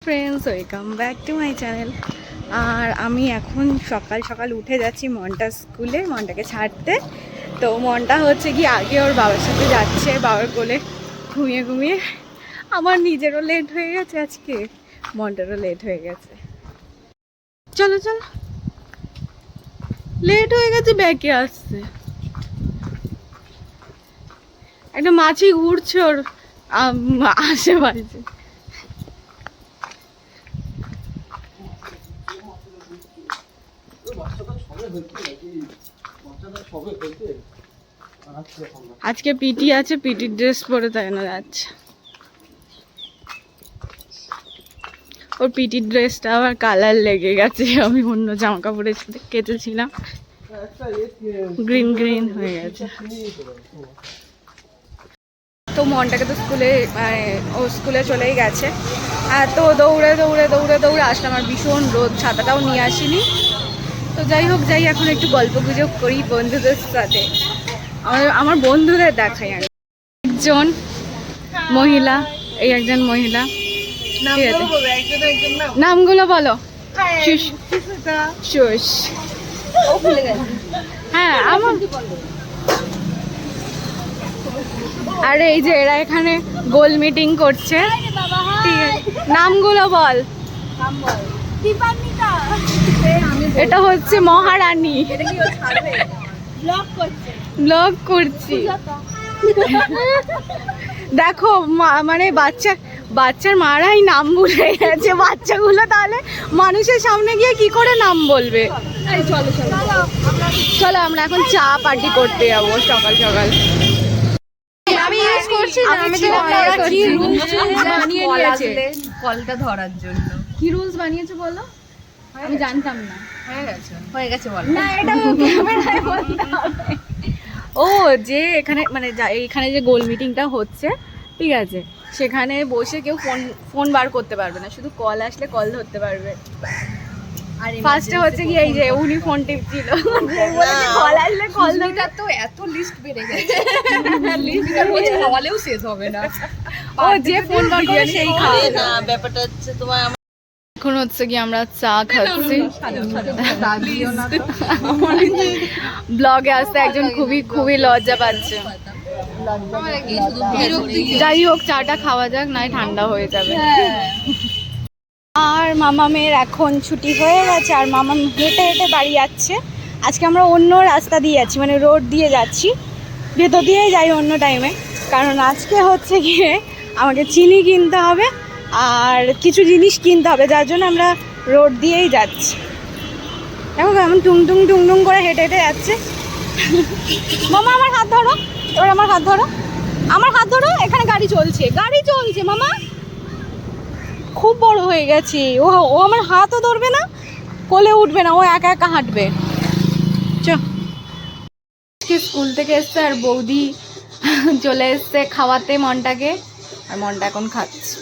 Friends, welcome back to my channel. আর আমি এখন সকাল সকাল উঠে যাচ্ছি মনটা স্কুলে, মনটাকে ছাড়তে। তো মনটা হচ্ছে কি আগে ওর বাবার সাথে যাচ্ছে, বাবার কোলে ঘুমিয়ে ঘুমিয়ে। আমার নিজেরও লেট হয়ে গেছে আজকে, মনটারও লেট হয়ে গেছে। চলো চলো, লেট হয়ে গেছে, ব্যাকে আসছে। একটা মাছি ঘুরছে ওর আশেপাশে। আজকে পিটি আছে, পিটির ড্রেস পরে তাই না যাচ্ছে। ওর পিটির ড্রেসটা আবার কালার লেগে গেছে, আমি অন্য জামা কাপড়ের সাথে কেটেছিলাম, গ্রিন গ্রিন হয়ে গেছে। তো মনটাকে তো স্কুলে ও স্কুলে চলেই গেছে। আর তো দৌড়ে দৌড়ে দৌড়ে দৌড়ে আসলাম, আর ভীষণ রোদ, ছাতাটাও নিয়ে আসিনি। তো যাই হোক, যাই এখন একটু গল্প গুজব করি বন্ধুদের সাথে। আমার বন্ধুদের দেখাই আমি। একজন মহিলা, এই একজন মহিলা, নামগুলো বলো। হ্যাঁ, আমার আর এই যে এরা এখানে গোল মিটিং করছে। ঠিক আছে, নামগুলো বল। এটা হচ্ছে মহারানী, ব্লগ করছি। দেখো মানে বাচ্চার মারাই নাম ভুলে গেছে বাচ্চাগুলো, তাহলে মানুষের সামনে গিয়ে কি করে নাম বলবে। চলো আমরা এখন চা পার্টি করতে যাবো সকাল সকাল। আমি ইউজ করছি না, আমি কি রুলস বানিয়ে নিয়েছে কলটা ধরার জন্য। কি রুলস বানিয়েছে বলো, আমি জানতাম না। হয়ে গেছে বল না, এটা ক্যামেরায় বলতে হবে। ও যে এখানে মানে এখানে যে গোল মিটিংটা হচ্ছে, ঠিক আছে, সেখানে বসে কেউ ফোন বার করতে পারবে না, শুধু কল আসলে কল ধরতে পারবে। আর ফার্স্টে হচ্ছে কি এই যে উনি ফোন টিপছিল, কল আসলে কল ধরতে। তো এত লিস্ট বেড়ে গেছে, লিস্ট খাওয়ালেও শেষ হবে না। ও যে ফোন বার করে সেই খাওয়া না, ব্যাপারটা হচ্ছে তোমার। এখন হচ্ছে কি আমরা চা খাচ্ছি। ব্লগে আসতে একজন খুবই লজ্জা পাচ্ছে। যাই হোক, চাটা খাওয়া যাক, নাই ঠান্ডা হয়ে যাবে। আর মামামের এখন ছুটি হয়ে গেছে, আর মামাম হেঁটে হেঁটে বাড়ি যাচ্ছে। আজকে আমরা অন্য রাস্তা দিয়ে যাচ্ছি, মানে রোড দিয়ে যাচ্ছি, ভেতর দিয়েই যাই অন্য টাইমে। কারণ আজকে হচ্ছে গিয়ে আমাকে চিনি কিনতে হবে আর কিছু জিনিস কিনতে হবে, যার জন্য আমরা রোড দিয়েই যাচ্ছি। দেখো কেমন টুংটুং টুংটুং করে হেঁটে হেঁটে যাচ্ছে। মামা আমার হাত ধরো, এবার আমার হাত ধরো, আমার হাত ধরো। এখানে গাড়ি চলছে মামা, খুব বড় হয়ে গেছে ও আমার হাতও ধরবে না, কোলে উঠবে না, ও একা একা হাঁটবে। স্কুল থেকে এসছে আর বৌদি চলে এসছে খাওয়াতে মনটাকে, আর মনটা এখন খাচ্ছে।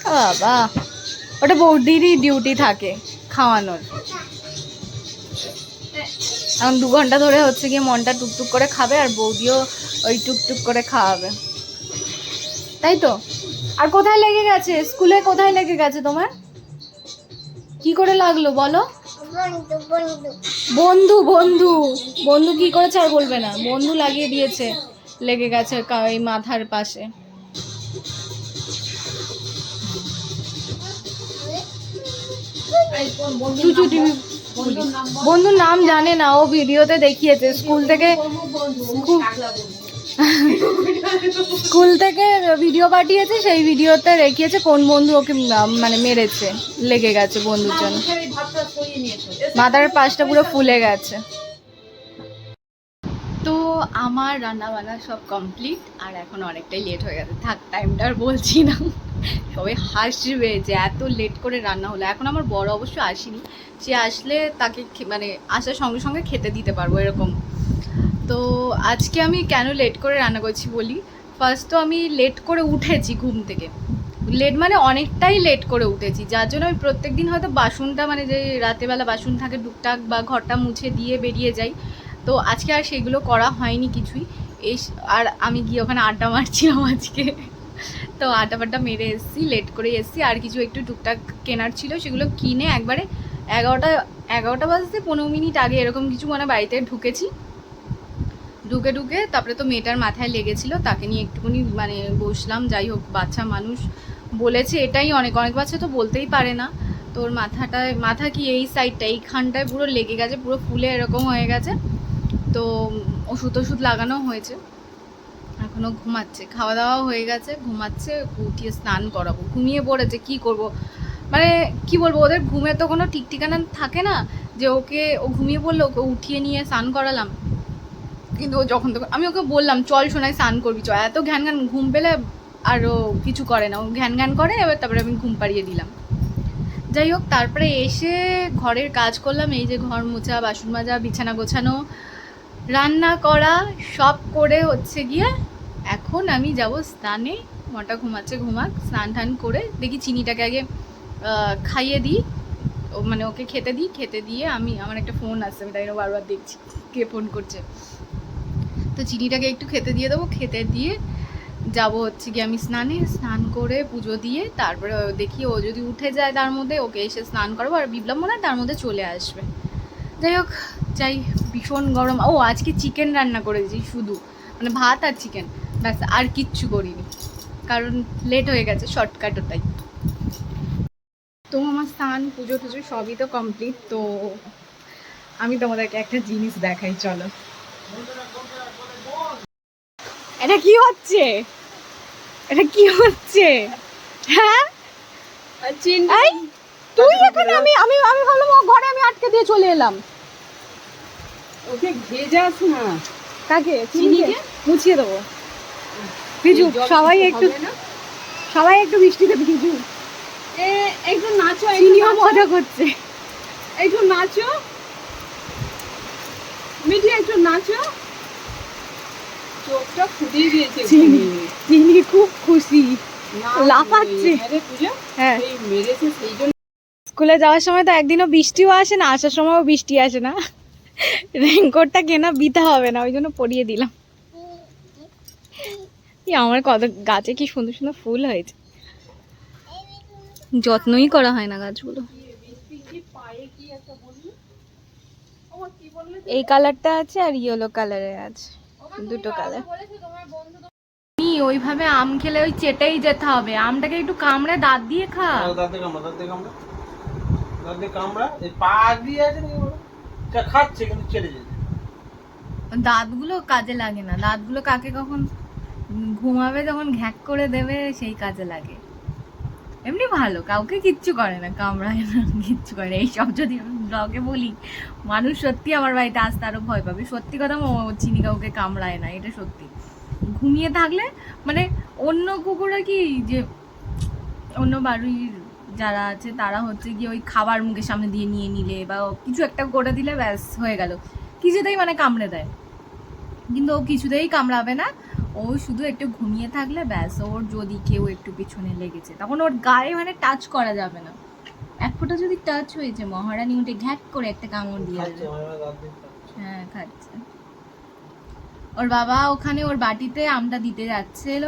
বাবা, ওটা বৌদিরই ডিউটি থাকে খাওয়ানোর। এখন 2 ঘন্টা ধরে হচ্ছে গিয়ে মনটা টুকটুক করে খাবে, আর বৌদিও ওই টুকটুক করে খাওয়াবে, তাই তো। আর কোথায় লেগে গেছে স্কুলে, কোথায় লেগে গেছে তোমার, কি করে লাগলো বলো? বন্ধু বন্ধু বন্ধু কি করেছে আর বলবে না, বন্ধু লাগিয়ে দিয়েছে, লেগে গেছে এই মাথার পাশে। বন্ধুর নাম জানে না, ও ভিডিওতে দেখিয়েছে। স্কুল থেকে ভিডিও পাঠিয়েছে, সেই ভিডিওতে দেখিয়েছে কোন বন্ধু ওকে মানে মেরেছে, লেগে গেছে বন্ধুর জন্য, মাথার পাশটা পুরো ফুলে গেছে। তো আমার রান্না বান্না সব কমপ্লিট, আর এখন অনেকটাই লেট হয়ে গেছে, থাক টাইমটা আর বলছি না, সবাই হাসবে যে এত লেট করে রান্না হলো। এখন আমার বড় অবশ্য আসেনি, সে আসলে তাকে মানে আসার সঙ্গে সঙ্গে খেতে দিতে পারবো এরকম। তো আজকে আমি কেন লেট করে রান্না করছি বলি। ফার্স্ট তো আমি লেট করে উঠেছি ঘুম থেকে, লেট মানে অনেকটাই লেট করে উঠেছি, যার জন্য আমি প্রত্যেকদিন হয়তো বাসনটা মানে যে রাতেবেলা বাসন থাকে টুকটাক, বা ঘরটা মুছে দিয়ে বেরিয়ে যাই। তো আজকে আর সেগুলো করা হয়নি কিছুই। আর আমি গিয়ে ওখানে আড্ডা মারছিলাম আজকে, তো আটা বাটা মেরে এসেছি, লেট করে এসেছি, আর কিছু একটু টুকটাক কেনার ছিল সেগুলো কিনে একবারে 11টা বাজতে 15 মিনিট আগে এরকম কিছু মানে বাড়িতে ঢুকেছি। ঢুকে তারপরে তো মেয়েটার মাথায় লেগেছিল, তাকে নিয়ে একটুখানি মানে বসলাম। যাই হোক, বাচ্চা মানুষ বলেছে এটাই অনেক, অনেক বাচ্চা তো বলতেই পারে না। তোর মাথা কি এই সাইডটা এইখানটায় পুরো লেগে গেছে, পুরো ফুলে এরকম হয়ে গেছে। তো ওষুধ লাগানো হয়েছে, এখনও ঘুমাচ্ছে। খাওয়া দাওয়া হয়ে গেছে, ঘুমাচ্ছে। উঠিয়ে স্নান করাবো, ঘুমিয়ে পড়েছে। কি করব, মানে কি বলবো, ওদের ঘুমে তো কোনো ঠিক ঠিকানা থাকে না যে ও ঘুমিয়ে পড়লো, ওকে উঠিয়ে নিয়ে স্নান করালাম। কিন্তু ও যখন তখন আমি ওকে বললাম চল শোনাই স্নান করবি, চল। এত ঘ্যান ঘুম পেলে আর ও কিছু করে না, ও ঘ্যান করে। এবার তারপরে আমি ঘুম পাড়িয়ে দিলাম। যাই হোক, তারপরে এসে ঘরের কাজ করলাম। এই যে ঘর মোছা, বাসন মাজা, বিছানা গোছানো, রান্না করা সব করে হচ্ছে গিয়ে এখন আমি যাব স্নানে। মটা ঘুমাচ্ছে, ঘুমাক। স্নান টান করে দেখি চিনিটাকে আগে খাইয়ে দিই, মানে ওকে খেতে দিই। খেতে দিয়ে আমার একটা ফোন আসছে, আমি তাই বারবার দেখছি কে ফোন করছে। তো চিনিটাকে একটু খেতে দিয়ে দেবো। খেতে দিয়ে যাব হচ্ছে গিয়ে আমি স্নান করে পুজো দিয়ে তারপরে দেখি ও যদি উঠে যায় তার মধ্যে ওকে এসে স্নান করাবো, আর বিপ্লব মনে হয় তার মধ্যে চলে আসবে। যাই হোক, ভীষণ গরম। ও আজকে চিকেন রান্না করেছি শুধু, মানে ভাত আর চিকেন, ব্যাস, আর কিচ্ছু করিনি কারণ লেট হয়ে গেছে, শর্টকাট ওটাই। তো আমার স্নান পুজো টুজো সবই তো কমপ্লিট। তো আমি তোমাদেরকে একটা জিনিস দেখাই, চলো। এটা কি হচ্ছে, হ্যাঁ তুই এখন আমি ভাবলাম ও ঘরে, আমি আটকে দিয়ে চলে এলাম। ওকে ভেজাস না, কাকে? চিনিকে মুছিয়ে দেবো। ভিজু, সবাই একটু বৃষ্টিতে ভিজু। একটু নাচো, চিনিও মজা করছে। একটু নাচো মিঠি, একটু নাচো। চোখটা ফুটিয়ে দিয়েছে চিনি খুব খুশি, লাফাচ্ছে। হ্যাঁ, মেরেছে সেই জন্য। স্কুলে যাওয়ার সময় তো একদিনও বৃষ্টিও আসে না, আসার সময়ও বৃষ্টি আসে না। রেইনকোটটা কেনা বিতে হবে না, ওই জন্য পরিয়ে দিলাম। আমার কত গাছে কি সুন্দর সুন্দর ফুল হয়েছে, যত্নই করা হয় না গাছগুলো। এই কালারটা আছে আর ইয়েলো কালারের আছে, দুটো কালার। ওইভাবে আম খেলে ওই চেটেই যেতে হবে, আমটাকে একটু কামড়ে দাঁত দিয়ে খা। দাঁতগুলো কাজে লাগে না, দাঁতগুলো কাকে কখন ঘুমাবে যখন ঘ্যাক করে দেবে সেই কাজে লাগে। এমনি ভালো, কাউকে কিচ্ছু করে না, কামড়ায় না, কিচ্ছু করে না। এইসব যদি আমি ব্লগে বলি, মানুষ সত্যি আমার বাড়িতে আসতে আরো ভয় পাবে। সত্যি কথা, চিনি কাউকে কামড়ায় না, এটা সত্যি। ঘুমিয়ে থাকলে মানে অন্য কুকুররা কি যে অন্য বাড়ির যারা আছে তারা হচ্ছে গিয়ে ওই খাবার মুখের সামনে দিয়ে নিয়ে নিলে বা কিছু একটা করে দিলে ব্যাস হয়ে গেল, কিছুতেই মানে কামড়ে দেয়। কিন্তু ও কিছুতেই কামড়াবে না, ও শুধু একটু ঘুমিয়ে থাকলে ব্যাস, ওর যদি কেউ একটু পিছনে লেগেছে তখন ওর গায়ে মানে টাচ করা যাবে না। এক ফোঁটা যদি টাচ হয়েছে, মহারানী উঠে ঘ্যাক করে একটা কামড় দিয়ে দেবে। হ্যাঁ, খাচ্ছে। ওর বাবা ওখানে ওর বাটিতে আমটা দিতে যাচ্ছিল,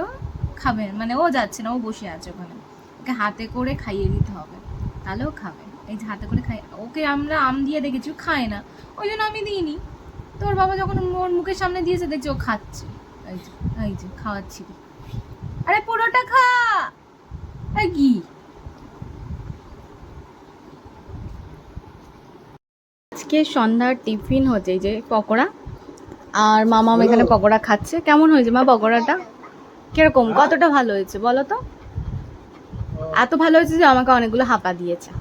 খাবে মানে ও যাচ্ছে না, ও বসে আছে ওখানে। ওকে হাতে করে খাইয়ে দিতে হবে, তাহলেও খাবে। এই যে হাতে করে ওকে আমরা আম দিয়ে দেখেছি, ও খায় না, ওই জন্য আমি দিইনি। তোর বাবা যখন ওর মুখের সামনে দিয়েছে দেখছি ও খাচ্ছে। এই যে খাওয়াচ্ছি, আরে পুরোটা খা। কি আজকে সন্ধ্যার টিফিন হচ্ছে এই যে পকোড়া, আর মামা এখানে পকোড়া খাচ্ছে। কেমন হয়েছে মা পকোড়াটা? কিরকম, কতটা ভালো হয়েছে বলো তো? এত ভালো হয়েছে যে আমাকে অনেকগুলো হাঁপা দিয়েছে।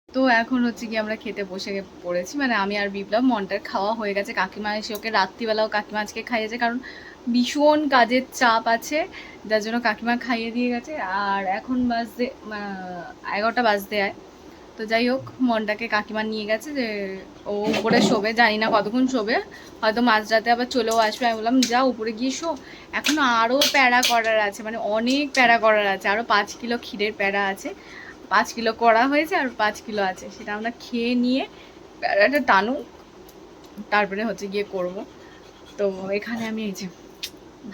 তো এখন হচ্ছে কি আমরা খেতে বসে পড়েছি, মানে আমি আর বিপ্লব। মনটার খাওয়া হয়ে গেছে, কাকিমা এসে ওকে রাত্রিবেলাও কাকিমা আজকে খাইয়েছে, কারণ ভীষণ কাজের চাপ আছে, যার জন্য কাকিমা খাইয়ে দিয়ে গেছে। আর এখন বাজতে 11টা বাজতে আয়। তো যাই হোক, মনটাকে কাকিমা নিয়ে গেছে যে ও উপরে শোবে, জানি না কতক্ষণ শোবে, হয়তো মাঝরাতে আবার চলেও আসবে। আমি বললাম যা উপরে গিয়ে শো, এখনও আরও প্যাড়া করার আছে, মানে অনেক প্যাড়া করার আছে, আরও 5 কিলো ক্ষীরের প্যাড়া আছে। 5 কিলো করা হয়েছে আর 5 কিলো আছে, সেটা আমরা খেয়ে নিয়ে প্যাড়াটা টানুক, তারপরে হচ্ছে গিয়ে করব। তো এখানে আমি এই যে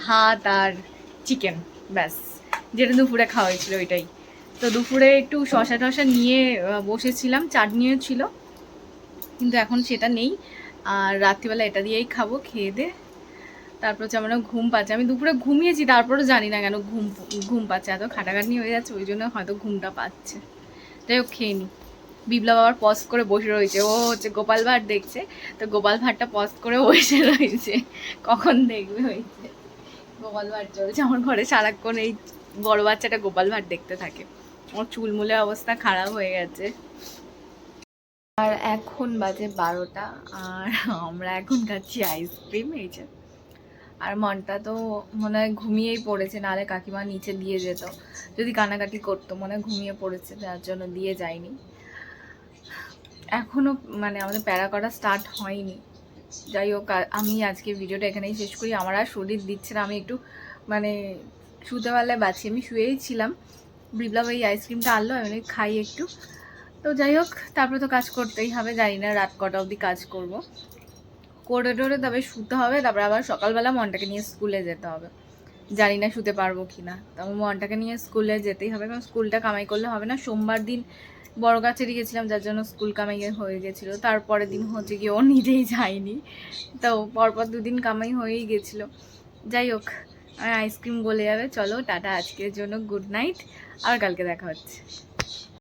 ভাত আর চিকেন, ব্যাস। যেটা দুপুরে খাওয়া হয়েছিল ওইটাই। তো দুপুরে একটু শশা টশা নিয়ে বসেছিলাম, চাটনিও ছিল, কিন্তু এখন সেটা নেই। আর রাত্রিবেলা এটা দিয়েই খাবো, খেয়ে দে। তারপর হচ্ছে আমার ঘুম পাচ্ছে, আমি দুপুরে ঘুমিয়েছি, তারপরও জানি না কেন ঘুম পাচ্ছে, এত খাটাখাটনি হয়ে যাচ্ছে ওই জন্য হয়তো ঘুমটা পাচ্ছে। যাই হোক, খেয়ে নি। বিপ্লব আবার পজ করে বসে রয়েছে, ও হচ্ছে গোপাল ভাঁড় দেখছে, তো গোপাল ভাঁড়টা পজ করে বসে রয়েছে, কখন দেখবে হয়েছে। গোপাল ভাঁড় চলছে আমার ঘরে সারাক্ষণ, এই বড় বাচ্চাটা গোপাল ভাঁড় দেখতে থাকে। আমার চুলমুলে অবস্থা খারাপ হয়ে গেছে। আর এখন বাজে 12টা, আর আমরা এখন খাচ্ছি আইসক্রিম। এই যে, আর মনটা তো মনে হয় ঘুমিয়েই পড়েছে, নাহলে কাকিমা নিচে দিয়ে যেত, যদি কানাকাটি করতো। মনে হয় ঘুমিয়ে পড়েছে, যার জন্য দিয়ে যায়নি। এখনও মানে আমাদের প্যারা করা স্টার্ট হয়নি। যাই হোক, আমি আজকে ভিডিওটা এখানেই শেষ করি। আমার আর শরীর দিচ্ছে না, আমি একটু মানে শুতে পারলে বাঁচি। আমি শুয়েই ছিলাম, বিপ্লব এই আইসক্রিমটা আনলো, আমি খাই একটু। তো যাই হোক, তারপরে তো কাজ করতেই হবে, জানি না রাত কটা অবধি কাজ করব, করে টোরে তবে শুতে হবে। তারপরে আবার সকালবেলা মনটাকে নিয়ে স্কুলে যেতে হবে, জানি না শুতে পারবো কি না। তবে মনটাকে নিয়ে স্কুলে যেতেই হবে, কারণ স্কুলটা কামাই করলে হবে না। সোমবার দিন বড় গাছেরই গেছিলাম, যার জন্য স্কুল কামাই হয়ে গেছিলো। তারপরের দিন হচ্ছে গিয়ে ও নিজেই যায়নি, তো পরপর দুদিন কামাই হয়েই গেছিলো। যাই হোক, আইসক্রিম গলে যাবে। চলো টাটা, আজকের জন্য গুড নাইট, আর কালকে দেখা হচ্ছে।